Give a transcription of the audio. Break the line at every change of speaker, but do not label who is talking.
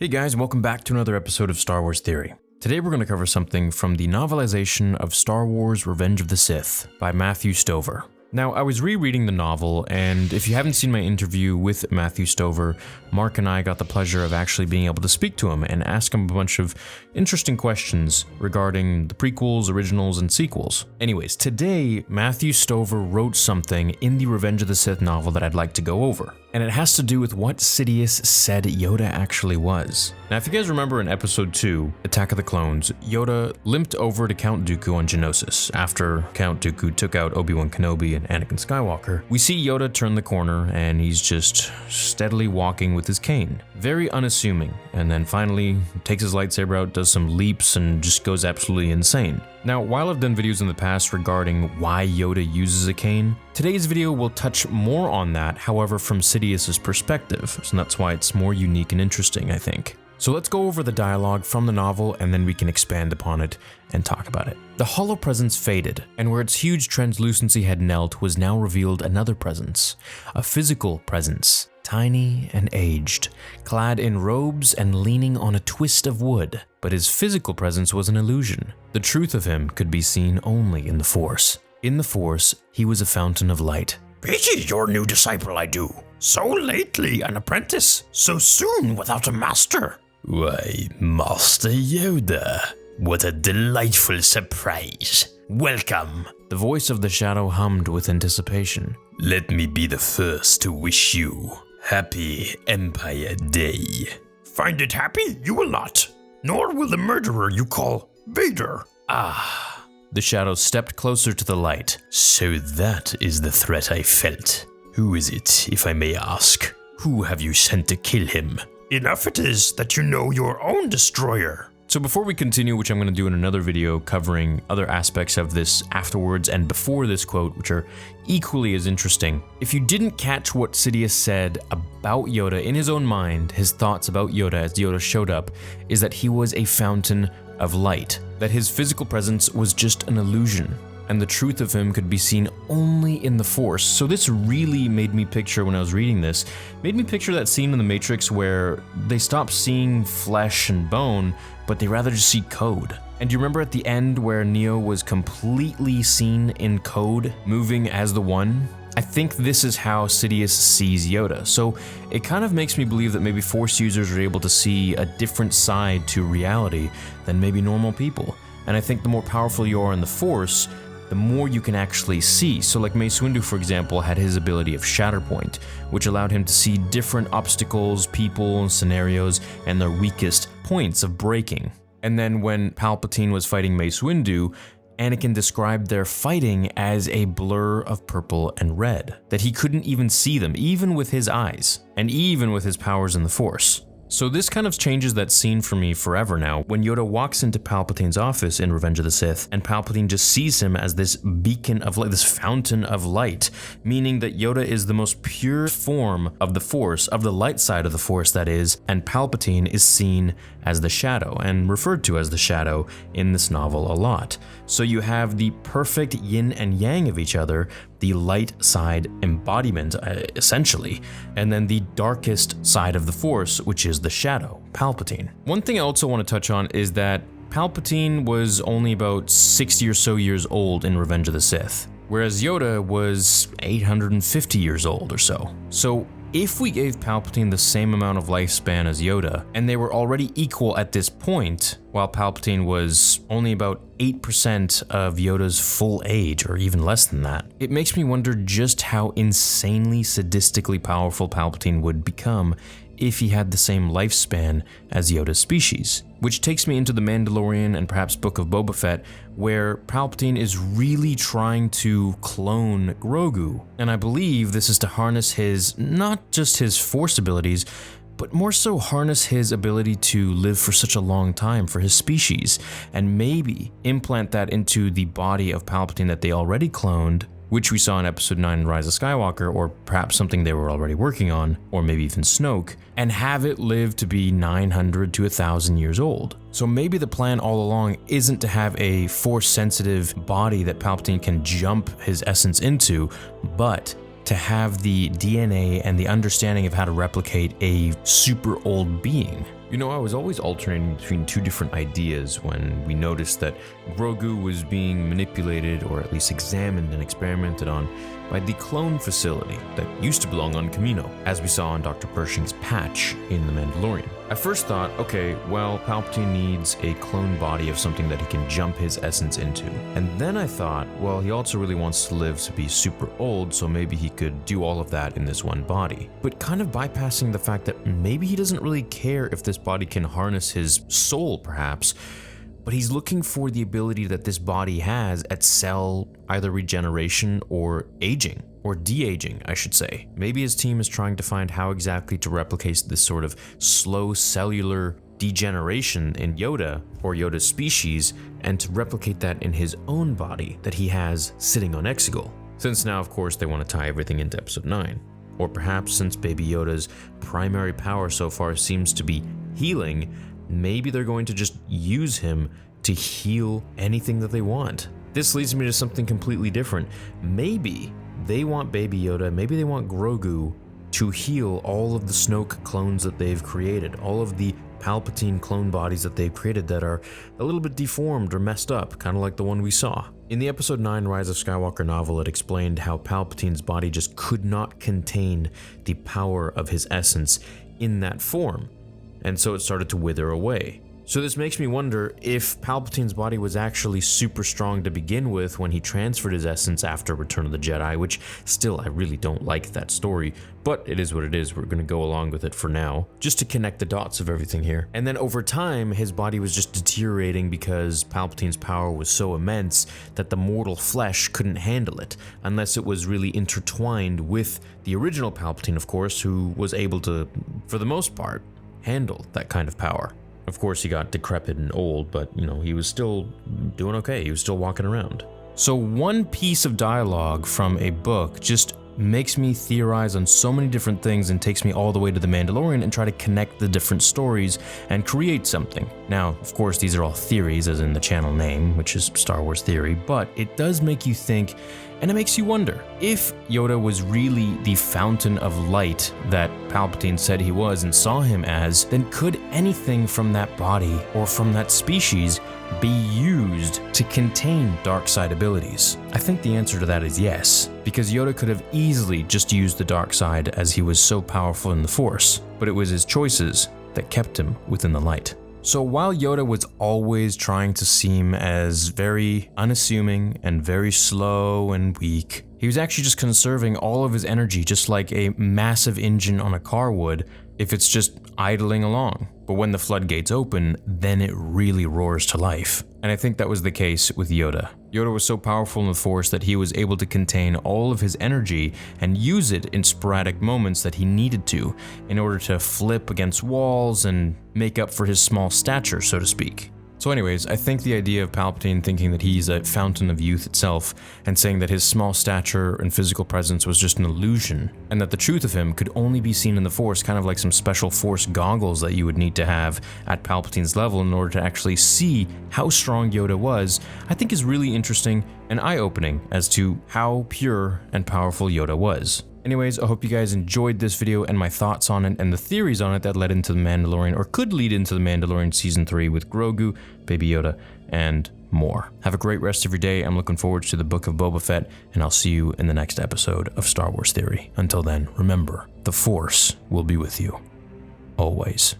Hey guys, welcome back to another episode of Star Wars Theory. Today we're going to cover something from the novelization of Star Wars Revenge of the Sith by Matthew Stover. Now, I was rereading the novel, and if you haven't seen my interview with Matthew Stover, Mark and I got the pleasure of actually being able to speak to him and ask him a bunch of interesting questions regarding the prequels, originals, and sequels. Anyways, today, Matthew Stover wrote something in the Revenge of the Sith novel that I'd like to go over. And it has to do with what Sidious said Yoda actually was. Now, if you guys remember in Episode 2, Attack of the Clones, Yoda limped over to Count Dooku on Geonosis after Count Dooku took out Obi-Wan Kenobi and Anakin Skywalker. We see Yoda turn the corner and he's just steadily walking with his cane. Very unassuming, and then finally takes his lightsaber out, does some leaps, and just goes absolutely insane. Now, while I've done videos in the past regarding why Yoda uses a cane, today's video will touch more on that, however from Sidious's perspective, so that's why it's more unique and interesting, I think. So let's go over the dialogue from the novel and then we can expand upon it and talk about it. The hollow presence faded, and where its huge translucency had knelt was now revealed another presence, a physical presence. Tiny and aged, clad in robes and leaning on a twist of wood, but his physical presence was an illusion. The truth of him could be seen only in the Force. In the Force, he was a fountain of light.
Pity your new disciple, I do. So lately an apprentice, so soon without a master. Why, Master Yoda, what a delightful surprise. Welcome.
The voice of the Shadow hummed with anticipation.
Let me be the first to wish you Happy Empire Day. Find it happy? You will not. Nor will the murderer you call Vader.
Ah. The Shadow stepped closer to the light.
So that is the threat I felt. Who is it, if I may ask? Who have you sent to kill him? Enough it is that you know your own destroyer.
So before we continue, which I'm going to do in another video covering other aspects of this afterwards and before this quote, which are equally as interesting, if you didn't catch what Sidious said about Yoda in his own mind, his thoughts about Yoda as Yoda showed up, is that he was a fountain of light, that his physical presence was just an illusion, and the truth of him could be seen only in the Force. So this really made me picture, when I was reading this, made me picture that scene in The Matrix where they stop seeing flesh and bone, but they rather just see code. And do you remember at the end where Neo was completely seen in code, moving as the One? I think this is how Sidious sees Yoda. So it kind of makes me believe that maybe Force users are able to see a different side to reality than maybe normal people. And I think the more powerful you are in the Force, the more you can actually see. So like Mace Windu, for example, had his ability of Shatterpoint, which allowed him to see different obstacles, people, and scenarios, and their weakest points of breaking. And then when Palpatine was fighting Mace Windu, Anakin described their fighting as a blur of purple and red, that he couldn't even see them, even with his eyes, and even with his powers in the Force. So this kind of changes that scene for me forever now, when Yoda walks into Palpatine's office in Revenge of the Sith, and Palpatine just sees him as this beacon of light, this fountain of light, meaning that Yoda is the most pure form of the Force, of the light side of the Force that is, and Palpatine is seen as the Shadow, and referred to as the Shadow in this novel a lot. So you have the perfect yin and yang of each other, the light side embodiment, essentially, and then the darkest side of the Force, which is the Shadow, Palpatine. One thing I also want to touch on is that Palpatine was only about 60 or so years old in Revenge of the Sith, whereas Yoda was 850 years old or so. So if we gave Palpatine the same amount of lifespan as Yoda, and they were already equal at this point, while Palpatine was only about 8% of Yoda's full age, or even less than that, it makes me wonder just how insanely sadistically powerful Palpatine would become if he had the same lifespan as Yoda's species. Which takes me into The Mandalorian and perhaps Book of Boba Fett, where Palpatine is really trying to clone Grogu. And I believe this is to harness his, not just his Force abilities, but more so harness his ability to live for such a long time for his species, and maybe implant that into the body of Palpatine that they already cloned, which we saw in Episode 9 Rise of Skywalker, or perhaps something they were already working on, or maybe even Snoke, and have it live to be 900 to 1,000 years old. So maybe the plan all along isn't to have a Force-sensitive body that Palpatine can jump his essence into, but to have the DNA and the understanding of how to replicate a super old being. You know, I was always alternating between two different ideas when we noticed that Grogu was being manipulated, or at least examined and experimented on, by the clone facility that used to belong on Kamino, as we saw on Dr. Pershing's patch in The Mandalorian. I first thought, okay, well, Palpatine needs a clone body of something that he can jump his essence into. And then I thought, well, he also really wants to live to be super old, so maybe he could do all of that in this one body. But kind of bypassing the fact that maybe he doesn't really care if this body can harness his soul, perhaps, but he's looking for the ability that this body has at cell either regeneration or aging, or de-aging, I should say. Maybe his team is trying to find how exactly to replicate this sort of slow cellular degeneration in Yoda, or Yoda's species, and to replicate that in his own body that he has sitting on Exegol. Since now, of course, they want to tie everything into Episode 9. Or perhaps since Baby Yoda's primary power so far seems to be healing, maybe they're going to just use him to heal anything that they want. This leads me to something completely different. Maybe they want Baby Yoda, maybe they want Grogu to heal all of the Snoke clones that they've created, all of the Palpatine clone bodies that they've created that are a little bit deformed or messed up, kind of like the one we saw. In the Episode 9 Rise of Skywalker novel, it explained how Palpatine's body just could not contain the power of his essence in that form, and so it started to wither away. So this makes me wonder if Palpatine's body was actually super strong to begin with when he transferred his essence after Return of the Jedi, which still I really don't like that story, but it is what it is. We're going to go along with it for now, just to connect the dots of everything here. And then over time, his body was just deteriorating because Palpatine's power was so immense that the mortal flesh couldn't handle it, unless it was really intertwined with the original Palpatine, of course, who was able to, for the most part, handle that kind of power. Of course, he got decrepit and old, but, you know, he was still doing okay. He was still walking around. So one piece of dialogue from a book just makes me theorize on so many different things and takes me all the way to The Mandalorian and try to connect the different stories and create something. Now, of course, these are all theories, as in the channel name, which is Star Wars Theory, but it does make you think, and it makes you wonder, if Yoda was really the fountain of light that Palpatine said he was and saw him as, then could anything from that body or from that species be used to contain dark side abilities? I think the answer to that is yes, because Yoda could have easily just used the dark side as he was so powerful in the Force, but it was his choices that kept him within the light. So while Yoda was always trying to seem as very unassuming and very slow and weak, he was actually just conserving all of his energy just like a massive engine on a car would if it's just idling along. But when the floodgates open, then it really roars to life. And I think that was the case with Yoda. Yoda was so powerful in the Force that he was able to contain all of his energy and use it in sporadic moments that he needed to in order to flip against walls and make up for his small stature, so to speak. So anyways, I think the idea of Palpatine thinking that he's a fountain of youth itself and saying that his small stature and physical presence was just an illusion and that the truth of him could only be seen in the Force, kind of like some special Force goggles that you would need to have at Palpatine's level in order to actually see how strong Yoda was, I think is really interesting and eye-opening as to how pure and powerful Yoda was. Anyways, I hope you guys enjoyed this video and my thoughts on it and the theories on it that led into The Mandalorian, or could lead into The Mandalorian Season 3 with Grogu, Baby Yoda, and more. Have a great rest of your day. I'm looking forward to the Book of Boba Fett, and I'll see you in the next episode of Star Wars Theory. Until then, remember, the Force will be with you. Always.